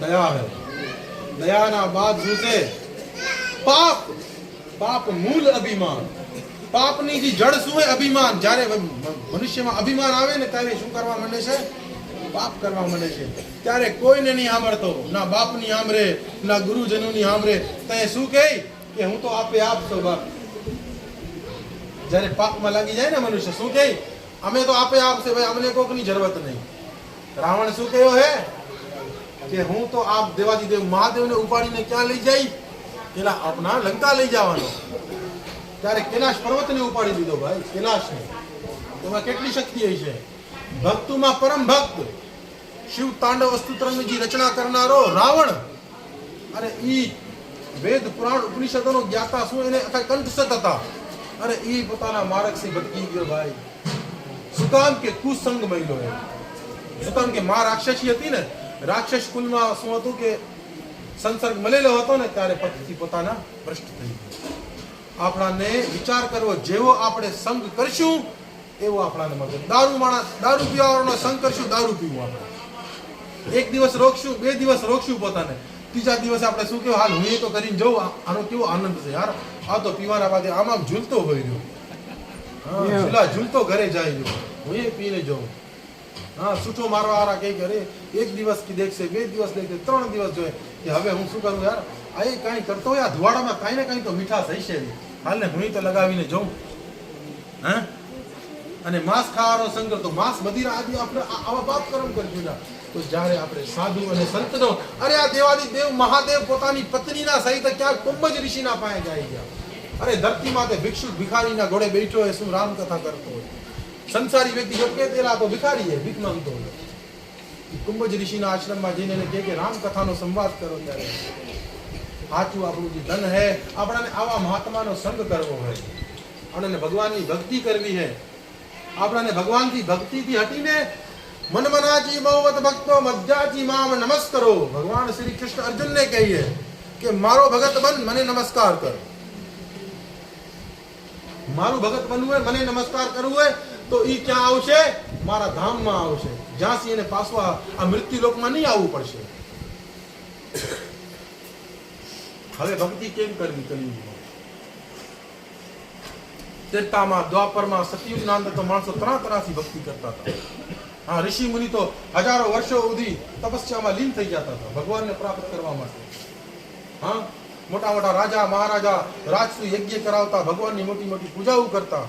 दया है। दया ना बाद શું છે? પાપ. પાપ મૂળ અભિમાન. પાપની જે જડ શું છે? અભિમાન. જ્યારે મનુષ્યમાં અભિમાન આવે ને ત્યારે શું કરવા માંડે છે? પાપ કરવા માંડે છે. ત્યારે કોઈને નહીં સાંભળતો, ના બાપની સાંભળે, ના ગુરુજનોની સાંભળે. તો શું કહે કે હું તો આપે આપ છો બાપ. જ્યારે પાપમાં લાગી જાય ને મનુષ્ય શું કહે? અમે તો આપે આપ છે ભાઈ, અમને કોકની જરૂરત નહીં. રાવણ શું કહ્યો હે કે હું તો આપ દેવાદિદેવ મહાદેવને ઉપાડીને ક્યાં લઈ જાય? પેલા આપના લંકા લઈ જવાનો. ત્યારે કૈલાશ પર્વતને ઉપાડી દીધો ભાઈ, કૈલાશને. એમાં કેટલી શક્તિ હોય છે? ભક્તોમાં પરમ ભક્ત શિવ તાંડવ સ્તોત્રની રચના કરનારો રાવણ, અરે ઈ વેદ પુરાણ ઉપનિષદોનો જ્ઞાતા શું એને કંઠસ્થ હતા. અરે ઈ પોતાના માર્ગથી ભટકી ગયો ભાઈ. શું કામ કે કુસંગ મહિલો એ. શું કામ કે માં રાક્ષસી હતી ને, રાક્ષસ કુલમાં શું હતું કે સંસર્ગ મળેલો હતો ને ત્યારે પતિથી પોતાના ભ્રષ્ટ થઈ ગયો. આપણાને વિચાર કરવો, જેવો આપણે સંગ કરશું એવો આપણાને મળે. દારૂ પીવાવાળાનો સંગ કરશું, દારૂ પીવું આપણે. એક દિવસ રોકશું, બે દિવસ રોકશું પોતાને, ત્રીજા દિવસ આપણે શું કેવું હાલ હું એ તો કરીને જવું, આનો કેવો આનંદ છે યાર, આ તો પીવાના બાદ આમાં ઝૂલતો હોય રહ્યો, હા ઝૂલતો ઘરે જાય રહ્યો, હું એ પીને જવું. હા છૂટો મારવા વાળા કઈ કરે એક દિવસ કી દેખશે, બે દિવસ દેખશે, 3 દિવસ જોઈએ કે હવે હું શું કરું યાર, આ એ કાંઈ કરતો હોય, આ ધુવાડામાં કાંઈ ને કાંઈ તો મીઠાશ હશે હાલ ને હું તો લગાવીને જઉં. હા અને માંસ ખાવાનો સંગ્રહ તો માંસ મદિરા આદિ આપણે આવા પાપ કર્મ કરશું ના. તો જ્યારે આપણે સાધુ અને સંતનો, અરે આ દેવાદિદેવ મહાદેવ પોતાની પત્નીના સહિત ક્યાં કુંભજ ઋષિના પાસે જાય ગયા. અરે ધરતી માથે ભિક્ષુ ભિખારીના ઘોડે બેઠો હોય, શું રામ કથા કરતો હોય. સંસારી વ્યક્તિ જો કે તેલા તો ભિખારી હે, ભીખ માંગતો હોય. કુંભજ ઋષિના આશ્રમમાં જઈને એને કહે કે રામ કથાનો સંવાદ કરો. ત્યારે સાચું આપણું જે ધન હે, આપણાને આવા મહાત્માનો સંગ કરવો હોય, આપણને ભગવાનની ભક્તિ કરવી હે. આપણાને ભગવાનથી ભક્તિથી હટીને મનમનાજી બહુવત ભક્તો મધ્યાજી મામ નમસ્કરો. ભગવાન શ્રી કૃષ્ણ અર્જુનને કહીએ કે મારો ભગત બન, મને નમસ્કાર કર. મારું ભગત બનવું હોય, મને નમસ્કાર કરવું હોય તો ઈ ક્યાં આવશે? મારા ધામમાં આવશે, જ્યાંથી એને પાછો આ મૃત્યુ લોકમાં નહીં આવવું પડશે. હવે ભક્તિ કેમ કરવી? કલિયુગમાં, ત્રેતામાં, દ્વાપરમાં, સતયુગના અંદર તો માણસો તરાતરાથી ભક્તિ કરતા હતા. હા ઋષિ મુનિ તો હજારો વર્ષો સુધી તપસ્યામાં લીન થઈ જતા હતા ભગવાનને પ્રાપ્ત કરવા માટે. હા મોટા મોટા રાજા મહારાજા રાજસુ યજ્ઞ કરાવતા, ભગવાનની મોટી મોટી પૂજાઓ કરતા,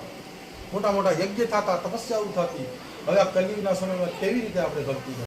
મોટા મોટા યજ્ઞ થતા, તપસ્યાઓ થતી. હવે આ કલિયુગના સમયમાં કેવી રીતે આપણે ભક્તિ